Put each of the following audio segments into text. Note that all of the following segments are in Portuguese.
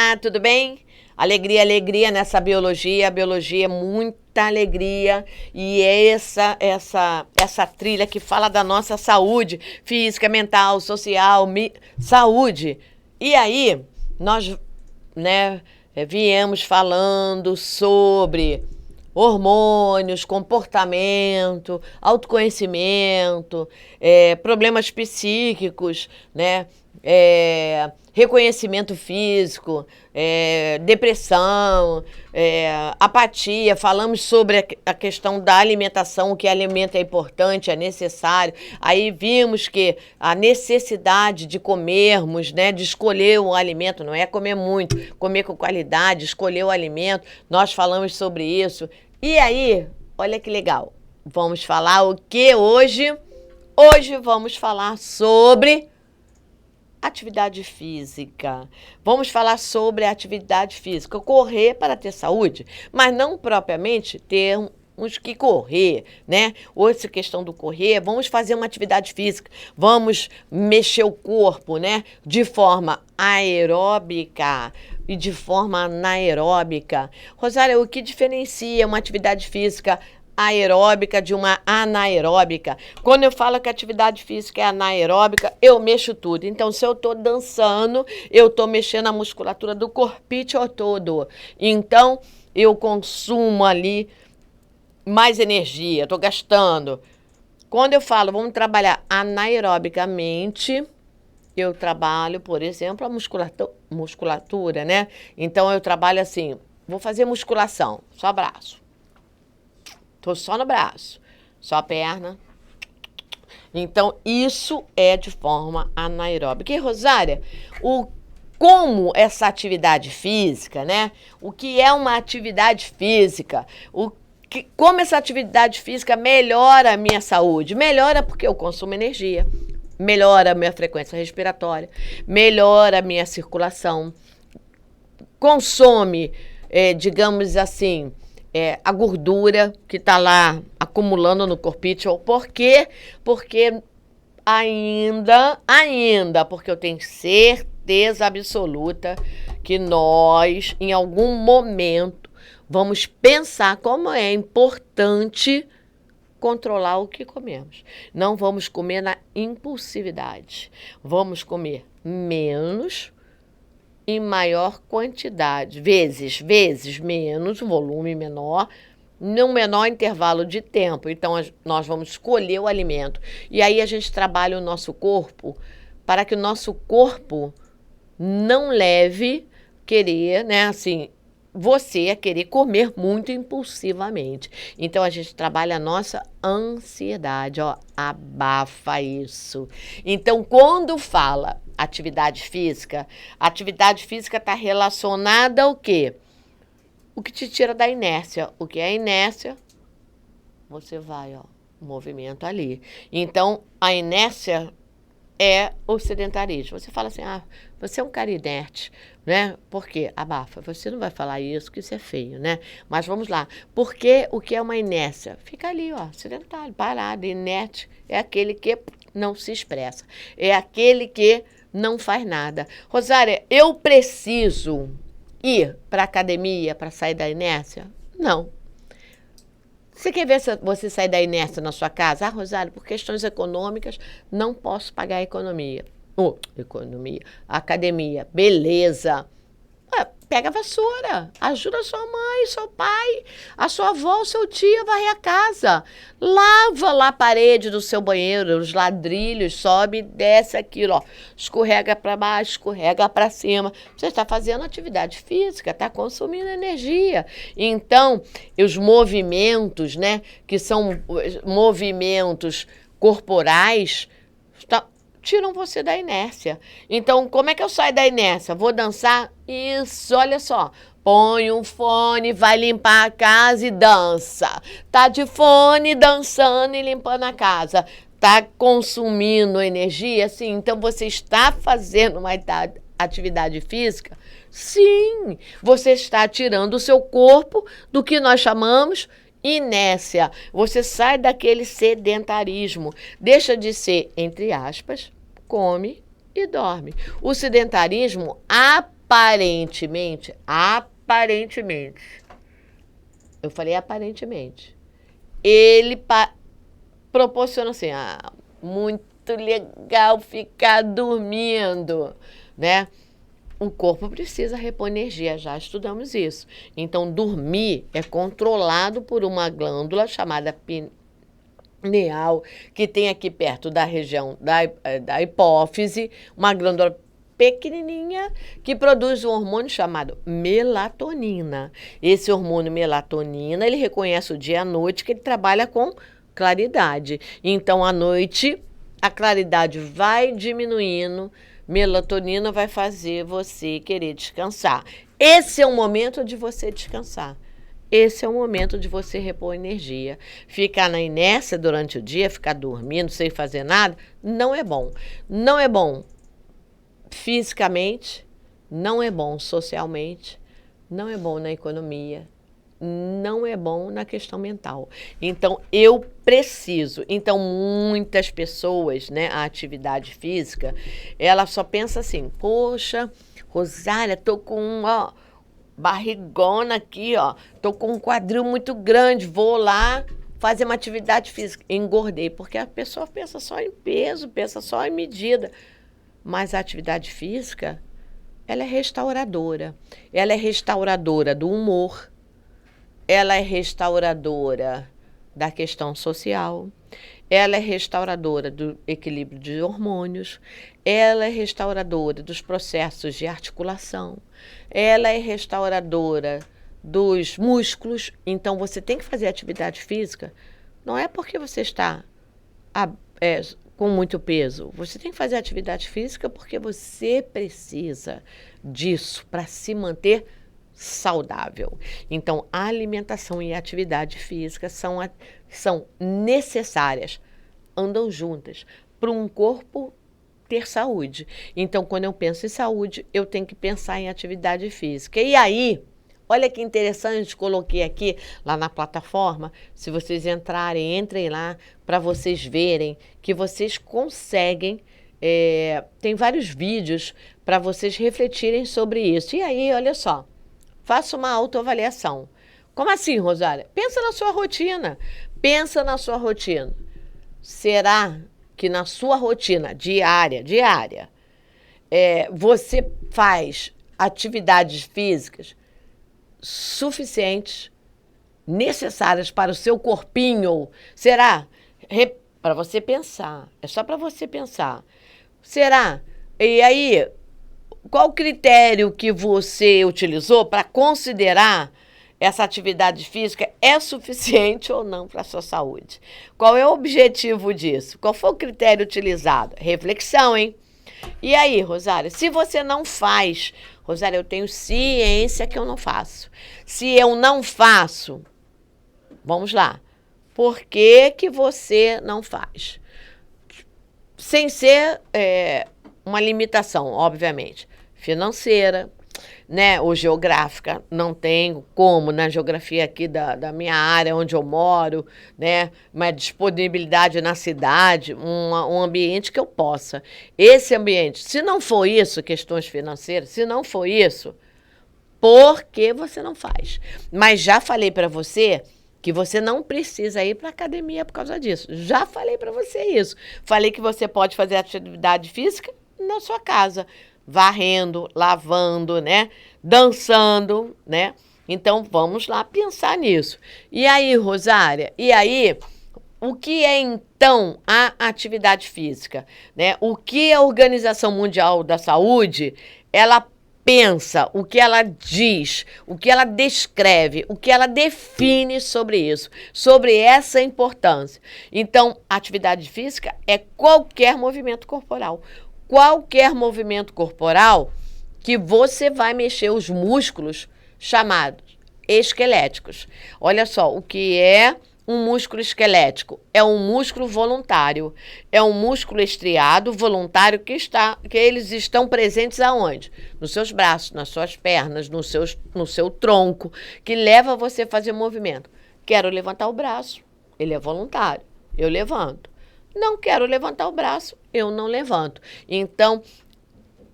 Olá, tudo bem? Alegria, alegria nessa biologia. A biologia é muita alegria e é essa trilha que fala da nossa saúde física, mental, social, saúde. E aí, nós, né, viemos falando sobre hormônios, comportamento, autoconhecimento, problemas psíquicos, né? Reconhecimento físico, depressão, apatia. Falamos sobre a questão da alimentação, o que alimento é importante, é necessário. Aí vimos que a necessidade de comermos, né, de escolher o alimento, não é comer muito, comer com qualidade, escolher o alimento. Nós falamos sobre isso. E aí, olha que legal, vamos falar o que hoje? Hoje vamos falar sobre atividade física. Vamos falar sobre a atividade física. Correr para ter saúde, mas não propriamente termos que correr, né? Ou essa questão do correr, vamos fazer uma atividade física, vamos mexer o corpo, né? De forma aeróbica e de forma anaeróbica. Rosária, o que diferencia uma atividade física aeróbica de uma anaeróbica? Quando eu falo que a atividade física é anaeróbica, eu mexo tudo. Então, se eu estou dançando, eu estou mexendo a musculatura do corpício todo. Então, eu consumo ali mais energia, estou gastando. Quando eu falo, vamos trabalhar anaerobicamente, eu trabalho, por exemplo, a musculatura, né? Então, eu trabalho assim, vou fazer musculação, só braço. Tô só no braço, só a perna. Então, isso é de forma anaeróbica. E, Rosária, como essa atividade física, né? O que é uma atividade física? Como essa atividade física melhora a minha saúde? Melhora porque eu consumo energia, melhora a minha frequência respiratória, melhora a minha circulação, consome, digamos assim, a gordura que está lá acumulando no corpício. Por quê? Porque porque eu tenho certeza absoluta que nós, em algum momento, vamos pensar como é importante controlar o que comemos. Não vamos comer na impulsividade. Vamos comer menos em maior quantidade, vezes menos, volume menor, num menor intervalo de tempo. Então, nós vamos escolher o alimento. E aí a gente trabalha o nosso corpo para que o nosso corpo não leve querer, né, assim, você a querer comer muito impulsivamente. Então, a gente trabalha a nossa ansiedade, ó, abafa isso. Então, quando fala atividade física está relacionada ao quê? O que te tira da inércia. O que é inércia? Você vai, ó, movimento ali. Então, a inércia é o sedentarismo. Você fala assim, você é um cara inerte, né? Por quê? Abafa. Você não vai falar isso, que isso é feio, né? Mas vamos lá. Porque o que é uma inércia? Fica ali, ó, sedentário, parado. Inerte é aquele que não se expressa. É aquele que não faz nada. Rosária, eu preciso ir para a academia para sair da inércia? Não. Você quer ver se você sair da inércia na sua casa? Rosário, por questões econômicas, não posso pagar a economia. Academia, beleza. Pega a vassoura, ajuda a sua mãe, seu pai, a sua avó, o seu tio a varrer a casa. Lava lá a parede do seu banheiro, os ladrilhos, sobe e desce aquilo, ó. Escorrega para baixo, escorrega para cima. Você está fazendo atividade física, está consumindo energia. Então, os movimentos, né, que são movimentos corporais, tiram você da inércia. Então, como é que eu saio da inércia? Vou dançar? Isso, olha só. Põe um fone, vai limpar a casa e dança. Tá de fone, dançando e limpando a casa. Tá consumindo energia? Sim. Então, você está fazendo uma atividade física? Sim. Você está tirando o seu corpo do que nós chamamos inércia. Você sai daquele sedentarismo. Deixa de ser, entre aspas, come e dorme. O sedentarismo aparentemente, eu falei aparentemente, ele proporciona assim, muito legal ficar dormindo, né? O corpo precisa repor energia, já estudamos isso. Então, dormir é controlado por uma glândula chamada pineal, que tem aqui perto da região da hipófise, uma glândula pequenininha que produz um hormônio chamado melatonina. Esse hormônio melatonina, ele reconhece o dia e a noite, que ele trabalha com claridade. Então, à noite, a claridade vai diminuindo, melatonina vai fazer você querer descansar. Esse é o momento de você descansar. Esse é o momento de você repor energia. Ficar na inércia durante o dia, ficar dormindo sem fazer nada, não é bom. Não é bom fisicamente, não é bom socialmente, não é bom na economia, não é bom na questão mental. Então, eu preciso. Então, muitas pessoas, né, a atividade física, ela só pensa assim, poxa, Rosália, tô com barrigona aqui, tô com um quadril muito grande, vou lá fazer uma atividade física. Engordei, porque a pessoa pensa só em peso, pensa só em medida. Mas a atividade física, ela é restauradora. Ela é restauradora do humor, ela é restauradora da questão social, ela é restauradora do equilíbrio de hormônios, ela é restauradora dos processos de articulação, ela é restauradora dos músculos. Então, você tem que fazer atividade física, não é porque você está com muito peso. Você tem que fazer atividade física porque você precisa disso para se manter saudável. Então, a alimentação e a atividade física são necessárias, andam juntas, para um corpo ter saúde. Então, quando eu penso em saúde, eu tenho que pensar em atividade física. E aí, olha que interessante, coloquei aqui lá na plataforma, se vocês entrem lá para vocês verem que vocês conseguem, tem vários vídeos para vocês refletirem sobre isso. E aí, olha só, faça uma autoavaliação. Como assim, Rosália? Pensa na sua rotina. Pensa na sua rotina. Será que na sua rotina diária, você faz atividades físicas suficientes, necessárias para o seu corpinho? Será? Para você pensar. É só para você pensar. Será? E aí, qual critério que você utilizou para considerar essa atividade física é suficiente ou não para a sua saúde? Qual é o objetivo disso? Qual foi o critério utilizado? Reflexão, hein? E aí, Rosália, se você não faz... Rosália, eu tenho ciência que eu não faço. Se eu não faço, vamos lá. Por que que você não faz? Sem ser uma limitação, obviamente, financeira, né, ou geográfica. Não tenho como, na geografia aqui da minha área, onde eu moro, né, uma disponibilidade na cidade, um ambiente que eu possa. Esse ambiente, se não for isso, questões financeiras, se não for isso, por que você não faz? Mas já falei para você que você não precisa ir para academia por causa disso. Já falei para você isso. Falei que você pode fazer atividade física na sua casa, varrendo, lavando, né? Dançando, né? Então, vamos lá pensar nisso. E aí, Rosária? E aí, o que é, então, a atividade física, né? O que a Organização Mundial da Saúde, ela pensa, o que ela diz, o que ela descreve, o que ela define sobre isso, sobre essa importância. Então, atividade física é qualquer movimento corporal. Qualquer movimento corporal que você vai mexer os músculos chamados esqueléticos. Olha só, o que é um músculo esquelético? É um músculo voluntário. É um músculo estriado voluntário que eles estão presentes aonde? Nos seus braços, nas suas pernas, no seu tronco, que leva você a fazer movimento. Quero levantar o braço, ele é voluntário, eu levanto. Não quero levantar o braço, eu não levanto. Então,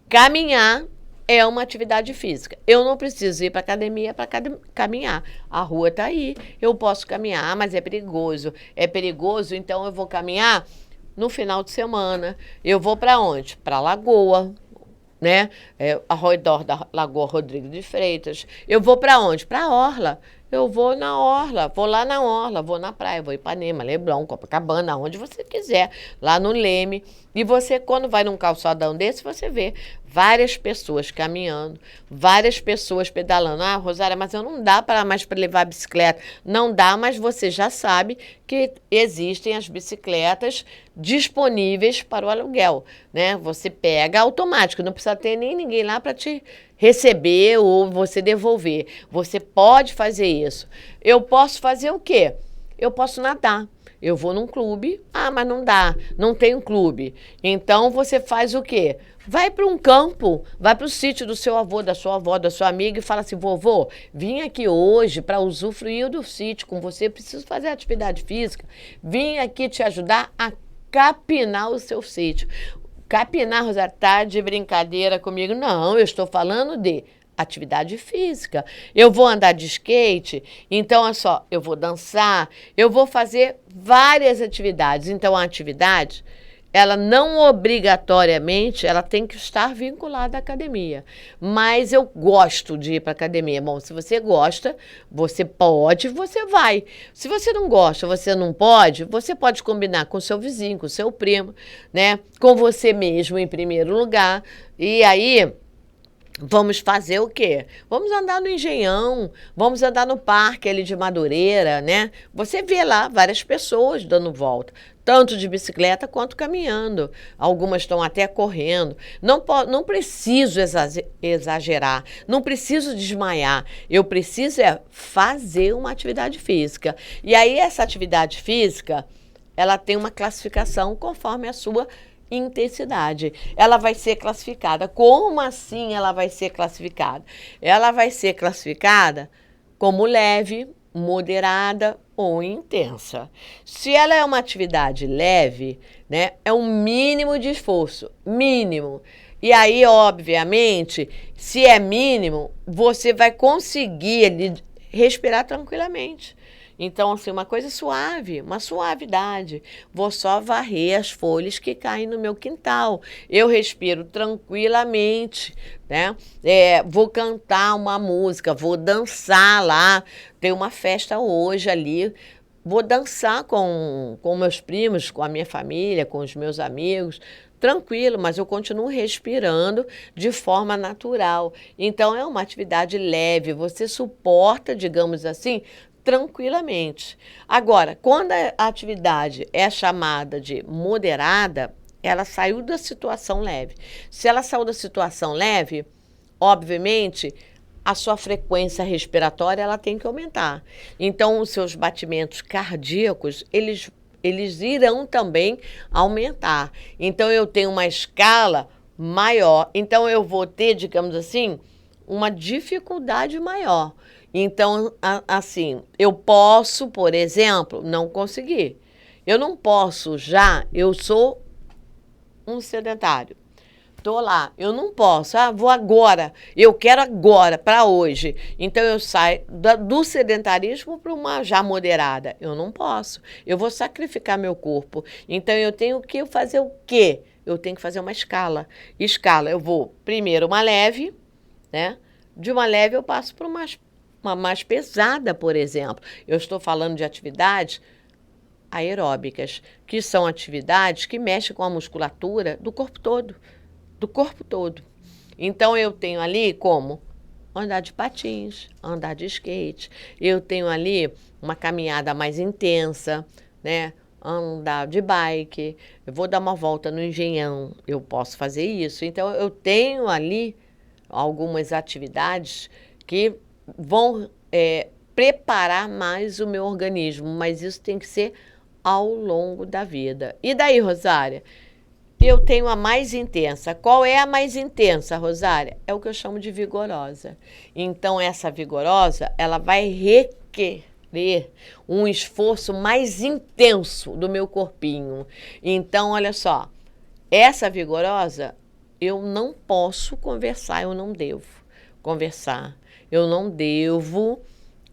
caminhar é uma atividade física. Eu não preciso ir para academia para caminhar. A rua está aí, eu posso caminhar, mas é perigoso. É perigoso, então eu vou caminhar no final de semana. Eu vou para onde? Para a Lagoa, né? Ao redor da Lagoa Rodrigo de Freitas. Eu vou para onde? Para a Orla. Eu vou na Orla, vou lá na Orla, vou na praia, vou em Ipanema, Leblon, Copacabana, onde você quiser, lá no Leme. E você, quando vai num calçadão desse, você vê várias pessoas caminhando, várias pessoas pedalando. Ah, Rosária, mas eu não dá mais para levar a bicicleta. Não dá, mas você já sabe que existem as bicicletas disponíveis para o aluguel, né? Você pega automático, não precisa ter nem ninguém lá para te receber ou você devolver. Você pode fazer isso. Eu posso fazer o quê? Eu posso nadar. Eu vou num clube. Ah, mas não dá, não tem um clube. Então você faz o quê? Vai para um campo, vai para o sítio do seu avô, da sua avó, da sua amiga e fala assim: vovô, vim aqui hoje para usufruir do sítio com você, preciso fazer atividade física. Vim aqui te ajudar a capinar o seu sítio. Capinar, Rosário, tá de brincadeira comigo? Não, eu estou falando de atividade física. Eu vou andar de skate, então, olha só, eu vou dançar, eu vou fazer várias atividades. Então, a atividade, ela não obrigatoriamente, ela tem que estar vinculada à academia. Mas eu gosto de ir para a academia. Bom, se você gosta, você pode, você vai. Se você não gosta, você não pode, você pode combinar com o seu vizinho, com o seu primo, né? Com você mesmo em primeiro lugar. E aí vamos fazer o quê? Vamos andar no Engenhão, vamos andar no parque ali de Madureira, né? Você vê lá várias pessoas dando volta, tanto de bicicleta quanto caminhando. Algumas estão até correndo. Não preciso exagerar, não preciso desmaiar. Eu preciso fazer uma atividade física. E aí essa atividade física, ela tem uma classificação conforme a sua intensidade. Ela vai ser classificada. Como assim ela vai ser classificada? Ela vai ser classificada como leve, moderada ou intensa. Se ela é uma atividade leve, né, é um mínimo de esforço, mínimo. E aí, obviamente, se é mínimo, você vai conseguir respirar tranquilamente. Então, assim, uma coisa suave, uma suavidade. Vou só varrer as folhas que caem no meu quintal. Eu respiro tranquilamente, né? Vou cantar uma música, vou dançar lá. Tem uma festa hoje ali. Vou dançar com meus primos, com a minha família, com os meus amigos. Tranquilo, mas eu continuo respirando de forma natural. Então, é uma atividade leve. Você suporta, digamos assim, tranquilamente. Agora, quando a atividade é chamada de moderada, ela saiu da situação leve. Se ela saiu da situação leve, obviamente, a sua frequência respiratória ela tem que aumentar. Então, os seus batimentos cardíacos, eles irão também aumentar. Então, eu tenho uma escala maior. Então, eu vou ter, digamos assim, uma dificuldade maior. Então, assim, eu posso, por exemplo, não conseguir. Eu não posso eu sou um sedentário. Estou lá, eu não posso, vou agora, eu quero agora, para hoje. Então, eu saio do sedentarismo para uma já moderada. Eu não posso, eu vou sacrificar meu corpo. Então, eu tenho que fazer o quê? Eu tenho que fazer uma escala. Escala, eu vou primeiro uma leve, né? De uma leve eu passo para uma mais pesada, por exemplo. Eu estou falando de atividades aeróbicas, que são atividades que mexem com a musculatura do corpo todo. Do corpo todo. Então, eu tenho ali como andar de patins, andar de skate. Eu tenho ali uma caminhada mais intensa, né? Andar de bike. Eu vou dar uma volta no Engenhão. Eu posso fazer isso. Então, eu tenho ali algumas atividades que vão preparar mais o meu organismo, mas isso tem que ser ao longo da vida. E daí, Rosária? Eu tenho a mais intensa. Qual é a mais intensa, Rosária? É o que eu chamo de vigorosa. Então, essa vigorosa, ela vai requerer um esforço mais intenso do meu corpinho. Então, olha só, essa vigorosa, eu não posso conversar, eu não devo conversar. Eu não devo...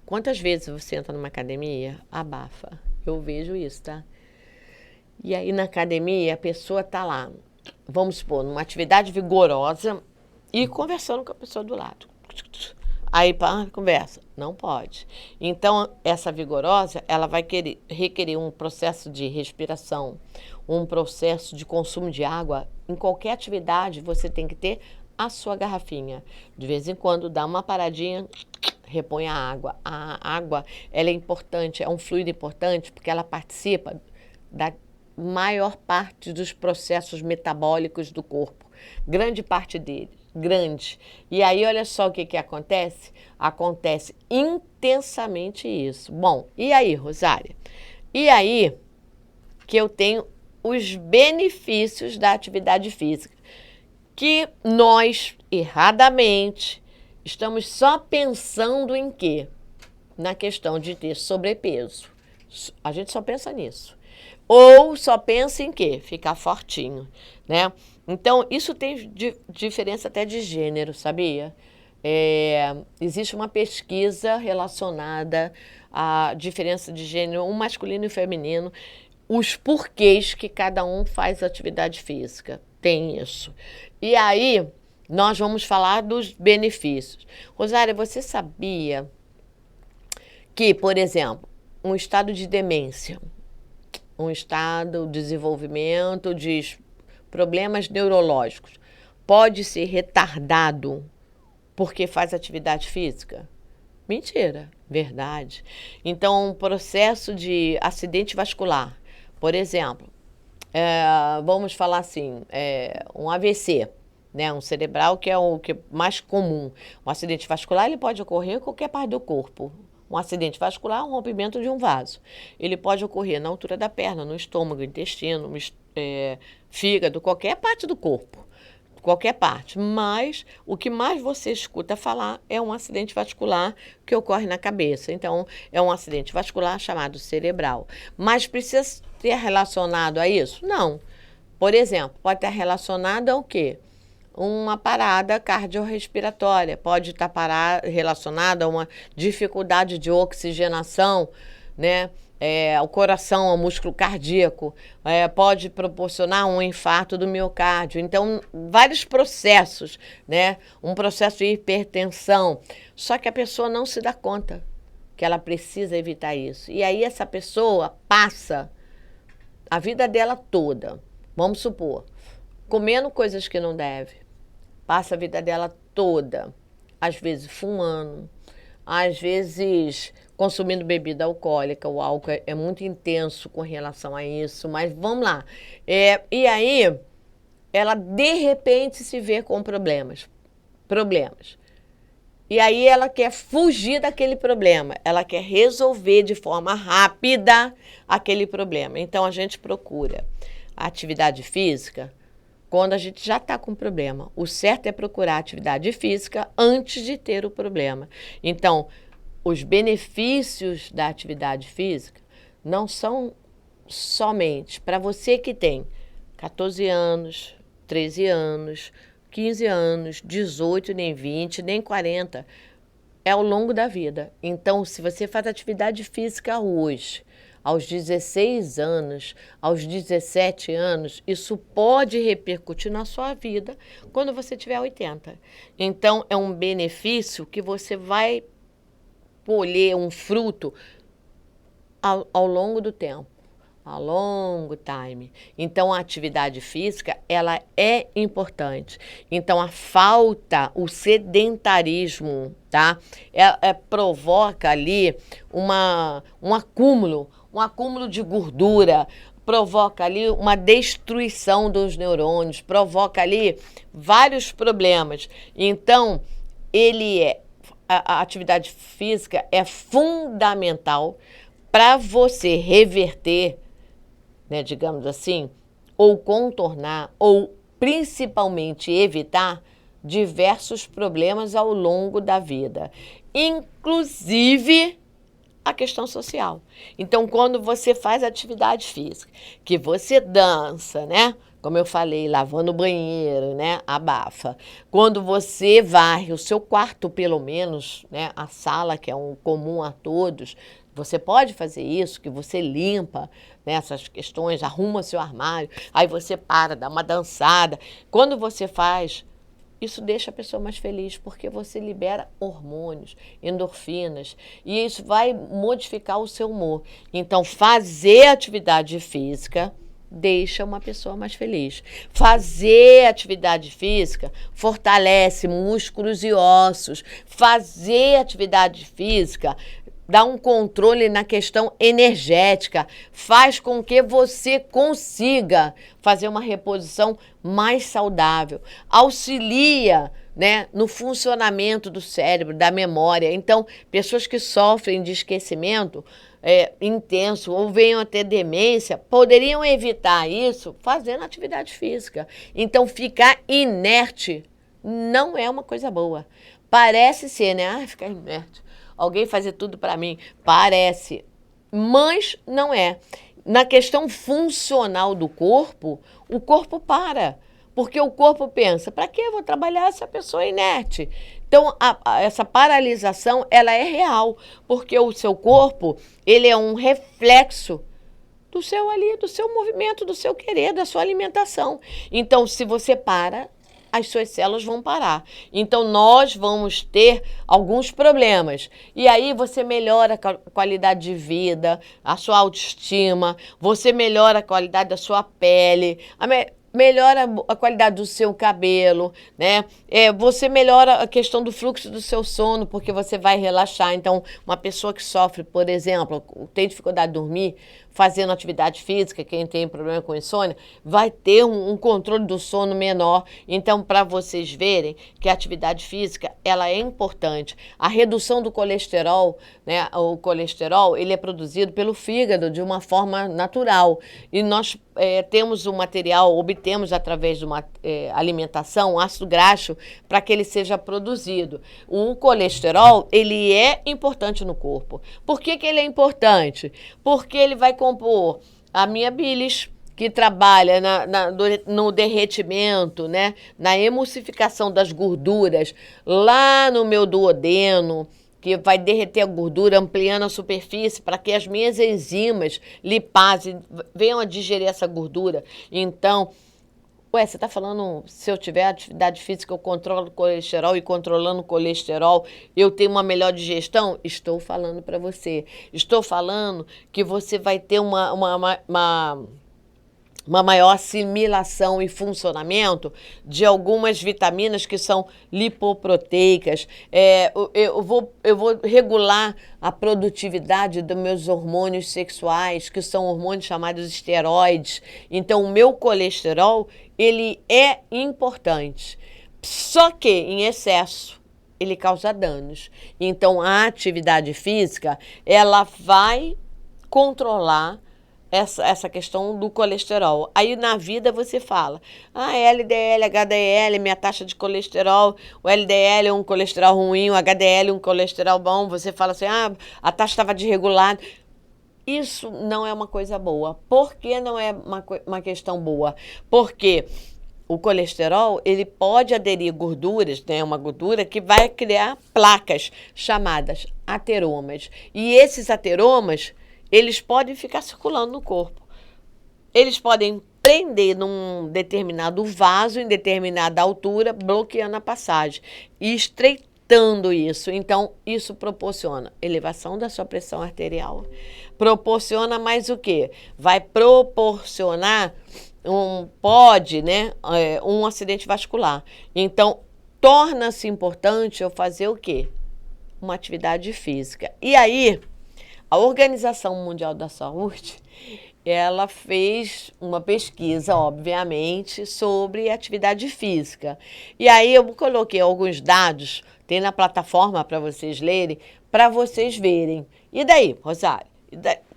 Quantas vezes você entra numa academia? Abafa. Eu vejo isso, tá? E aí na academia a pessoa tá lá, vamos supor, numa atividade vigorosa e conversando com a pessoa do lado. Aí pá, conversa. Não pode. Então, essa vigorosa, ela vai requerer um processo de respiração, um processo de consumo de água. Em qualquer atividade, você tem que ter a sua garrafinha. De vez em quando, dá uma paradinha, repõe a água. A água, ela é importante, é um fluido importante, porque ela participa da maior parte dos processos metabólicos do corpo. Grande parte dele. Grande. E aí, olha só o que acontece. Acontece intensamente isso. Bom, e aí, Rosária? E aí que eu tenho os benefícios da atividade física, que nós, erradamente, estamos só pensando em quê? Na questão de ter sobrepeso. A gente só pensa nisso. Ou só pensa em quê? Ficar fortinho, né? Então, isso tem diferença até de gênero, sabia? Existe uma pesquisa relacionada à diferença de gênero, um masculino e feminino, os porquês que cada um faz atividade física. Tem isso. E aí, nós vamos falar dos benefícios. Rosária, você sabia que, por exemplo, um estado de demência, um estado de desenvolvimento de problemas neurológicos, pode ser retardado porque faz atividade física? Mentira, verdade. Então, um processo de acidente vascular, por exemplo, vamos falar assim, um AVC, né, um cerebral, que é o que é mais comum. Um acidente vascular ele pode ocorrer em qualquer parte do corpo. Um acidente vascular é um rompimento de um vaso. Ele pode ocorrer na altura da perna, no estômago, intestino, fígado, qualquer parte do corpo. Qualquer parte. Mas o que mais você escuta falar é um acidente vascular que ocorre na cabeça. Então, é um acidente vascular chamado cerebral. Mas precisa ter relacionado a isso? Não. Por exemplo, pode estar relacionado ao quê? Uma parada cardiorrespiratória, pode estar relacionada a uma dificuldade de oxigenação, né? O coração, o músculo cardíaco, pode proporcionar um infarto do miocárdio. Então, vários processos, né? Um processo de hipertensão. Só que a pessoa não se dá conta que ela precisa evitar isso. E aí essa pessoa passa a vida dela toda, vamos supor, comendo coisas que não deve. Passa a vida dela toda, às vezes fumando, às vezes consumindo bebida alcoólica. O álcool é muito intenso com relação a isso, mas vamos lá. E aí, ela de repente se vê com problemas. E aí ela quer fugir daquele problema, ela quer resolver de forma rápida aquele problema. Então, a gente procura a atividade física quando a gente já está com problema. O certo é procurar atividade física antes de ter o problema. Então, os benefícios da atividade física não são somente para você que tem 14 anos, 13 anos, 15 anos, 18, nem 20, nem 40. É ao longo da vida. Então, se você faz atividade física hoje, aos 16 anos, aos 17 anos, isso pode repercutir na sua vida quando você tiver 80. Então, é um benefício que você vai colher um fruto ao longo do tempo, a longo time. Então, a atividade física, ela é importante. Então, a falta, o sedentarismo, tá? Provoca ali um acúmulo de gordura, provoca ali uma destruição dos neurônios, provoca ali vários problemas. Então, a atividade física é fundamental para você reverter, né, digamos assim, ou contornar, ou principalmente evitar diversos problemas ao longo da vida. Inclusive a questão social. Então, quando você faz atividade física, que você dança, né? Como eu falei, lavando o banheiro, né? Abafa. Quando você varre o seu quarto, pelo menos, né? A sala, que é um comum a todos, você pode fazer isso, que você limpa, né, essas questões, arruma seu armário, aí você para, dá uma dançada. Quando você faz, isso deixa a pessoa mais feliz, porque você libera hormônios, endorfinas, e isso vai modificar o seu humor. Então, fazer atividade física deixa uma pessoa mais feliz. Fazer atividade física fortalece músculos e ossos. Fazer atividade física dá um controle na questão energética, faz com que você consiga fazer uma reposição mais saudável, auxilia, né, no funcionamento do cérebro, da memória. Então, pessoas que sofrem de esquecimento intenso ou venham a ter demência, poderiam evitar isso fazendo atividade física. Então, ficar inerte não é uma coisa boa. Parece ser, né? Ah, ficar inerte. Alguém fazer tudo para mim. Parece, mas não é. Na questão funcional do corpo, o corpo para. Porque o corpo pensa, para que eu vou trabalhar se a pessoa é inerte? Então, essa paralisação, ela é real, porque o seu corpo, ele é um reflexo do seu ali, do seu movimento, do seu querer, da sua alimentação. Então, se você para, as suas células vão parar. Então, nós vamos ter alguns problemas. E aí, você melhora a qualidade de vida, a sua autoestima, você melhora a qualidade da sua pele, melhora a qualidade do seu cabelo, né? Você melhora a questão do fluxo do seu sono, porque você vai relaxar. Então, uma pessoa que sofre, por exemplo, tem dificuldade de dormir, fazendo atividade física, quem tem problema com insônia, vai ter um controle do sono menor. Então, para vocês verem que a atividade física, ela é importante. A redução do colesterol, né? O colesterol, ele é produzido pelo fígado de uma forma natural. E nós temos um material, obtemos através de uma alimentação, um ácido graxo, para que ele seja produzido. O colesterol, ele é importante no corpo. Por que ele é importante? Porque ele vai compor a minha bilis, que trabalha no derretimento, né? Na emulsificação das gorduras, lá no meu duodeno, que vai derreter a gordura, ampliando a superfície para que as minhas enzimas lipase venham a digerir essa gordura. Então, você está falando, se eu tiver atividade física, eu controlo o colesterol, e controlando o colesterol, eu tenho uma melhor digestão? Estou falando para você. Estou falando que você vai ter uma maior assimilação e funcionamento de algumas vitaminas que são lipoproteicas. Eu vou regular a produtividade dos meus hormônios sexuais, que são hormônios chamados esteroides. Então, o meu colesterol, ele é importante. Só que, em excesso, ele causa danos. Então, a atividade física, ela vai controlar essa questão do colesterol. Aí na vida você fala, LDL, HDL, minha taxa de colesterol, o LDL é um colesterol ruim, o HDL é um colesterol bom, você fala assim, a taxa estava desregulada. Isso não é uma coisa boa. Por que não é uma questão boa? Porque o colesterol, ele pode aderir gorduras, né? Uma gordura que vai criar placas chamadas ateromas. E esses ateromas, eles podem ficar circulando no corpo. Eles podem prender num determinado vaso, em determinada altura, bloqueando a passagem e estreitando isso. Então, isso proporciona elevação da sua pressão arterial. Proporciona mais o quê? Vai proporcionar um acidente vascular. Então, torna-se importante eu fazer o quê? Uma atividade física. E aí, a Organização Mundial da Saúde, ela fez uma pesquisa, obviamente, sobre atividade física. E aí eu coloquei alguns dados, tem na plataforma para vocês lerem, para vocês verem. E daí, Rosário?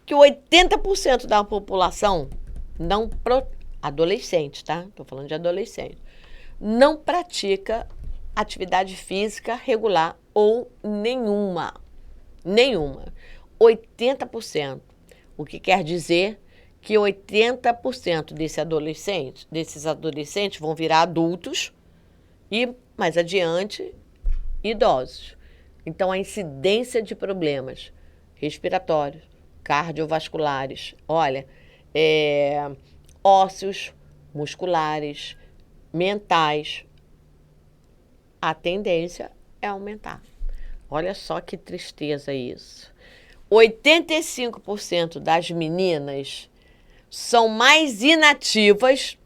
Que 80% da população adolescente, tá? Estou falando de adolescente. Não pratica atividade física regular ou nenhuma. Nenhuma. 80%. O que quer dizer que 80% desses adolescentes vão virar adultos e, mais adiante, idosos. Então, a incidência de problemas respiratórios, cardiovasculares, olha, ósseos, musculares, mentais, a tendência é aumentar. Olha só que tristeza isso. 85% das meninas são mais inativas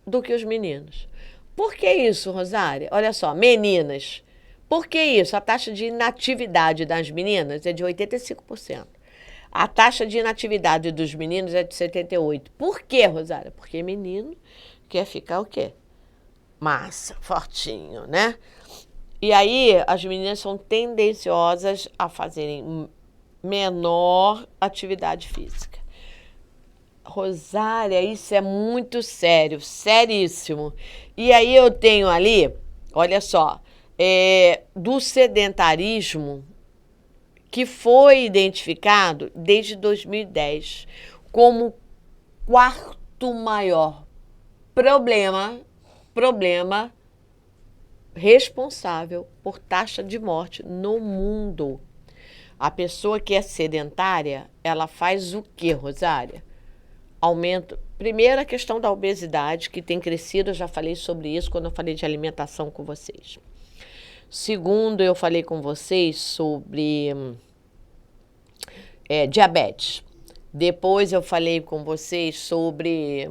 do que os meninos. Por que isso, Rosária? Olha só, meninas. Por que isso? A taxa de inatividade das meninas é de 85%. A taxa de inatividade dos meninos é de 78%. Por quê, Rosária? Porque menino quer ficar o quê? Massa, fortinho, né? E aí, as meninas são tendenciosas a fazerem menor atividade física. Rosária, isso é muito sério, seríssimo. E aí eu tenho ali, olha só, do sedentarismo, que foi identificado desde 2010 como quarto maior problema responsável por taxa de morte no mundo. A pessoa que é sedentária, ela faz o quê, Rosária? Aumento. Primeiro, a questão da obesidade, que tem crescido, eu já falei sobre isso quando eu falei de alimentação com vocês. Segundo, eu falei com vocês sobre diabetes. Depois eu falei com vocês sobre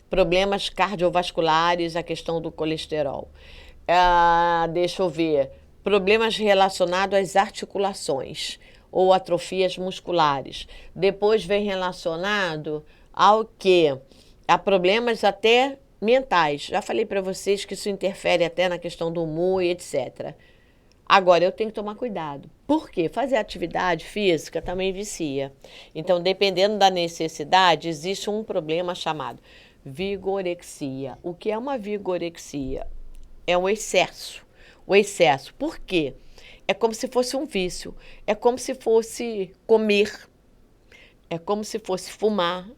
problemas cardiovasculares, a questão do colesterol. Deixa eu ver. Problemas relacionados às articulações ou atrofias musculares. Depois vem relacionado ao quê? A problemas até mentais. Já falei para vocês que isso interfere até na questão do humor e etc. Agora, eu tenho que tomar cuidado. Por quê? Fazer atividade física também vicia. Então, dependendo da necessidade, existe um problema chamado vigorexia. O que é uma vigorexia? É um excesso. O excesso. Por quê? É como se fosse um vício. É como se fosse comer. É como se fosse fumar.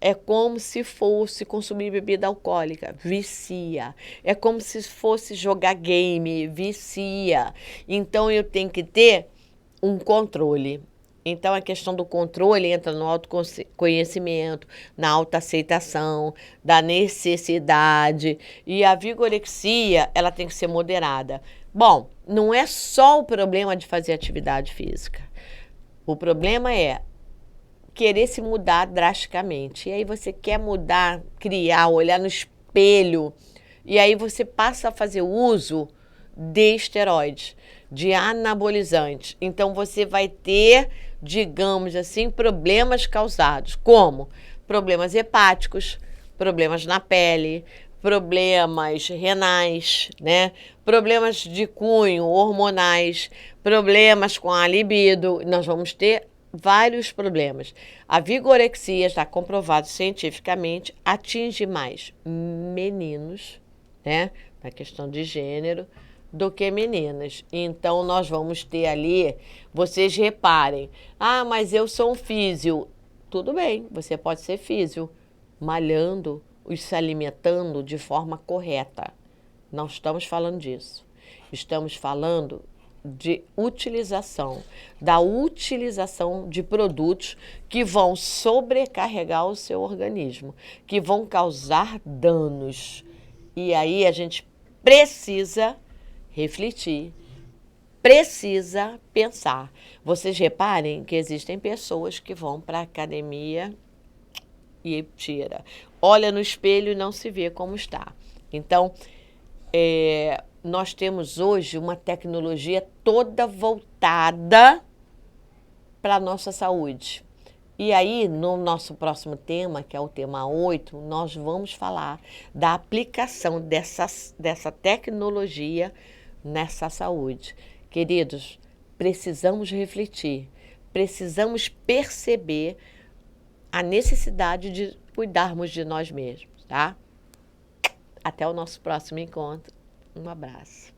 É como se fosse consumir bebida alcoólica, vicia. É como se fosse jogar game, vicia. Então, eu tenho que ter um controle. Então, a questão do controle entra no autoconhecimento, na autoaceitação, da necessidade. E a vigorexia, ela tem que ser moderada. Bom, não é só o problema de fazer atividade física. O problema é querer se mudar drasticamente. E aí você quer mudar, criar, olhar no espelho. E aí você passa a fazer uso de esteroides, de anabolizantes. Então você vai ter, digamos assim, problemas causados. Como? Problemas hepáticos, problemas na pele, problemas renais, né? Problemas de cunho hormonais, problemas com a libido. Nós vamos ter vários problemas. A vigorexia, está comprovado cientificamente, atinge mais meninos, né, na questão de gênero, do que meninas. Então, nós vamos ter ali, vocês reparem, mas eu sou um físio. Tudo bem, você pode ser físio, malhando e se alimentando de forma correta. Não estamos falando disso. Estamos falando da utilização de produtos que vão sobrecarregar o seu organismo, que vão causar danos. E aí a gente precisa refletir, precisa pensar. Vocês reparem que existem pessoas que vão para a academia e olha no espelho e não se vê como está. Então, nós temos hoje uma tecnologia toda voltada para a nossa saúde. E aí, no nosso próximo tema, que é o tema 8, nós vamos falar da aplicação dessa tecnologia nessa saúde. Queridos, precisamos refletir, precisamos perceber a necessidade de cuidarmos de nós mesmos, tá? Até o nosso próximo encontro. Um abraço.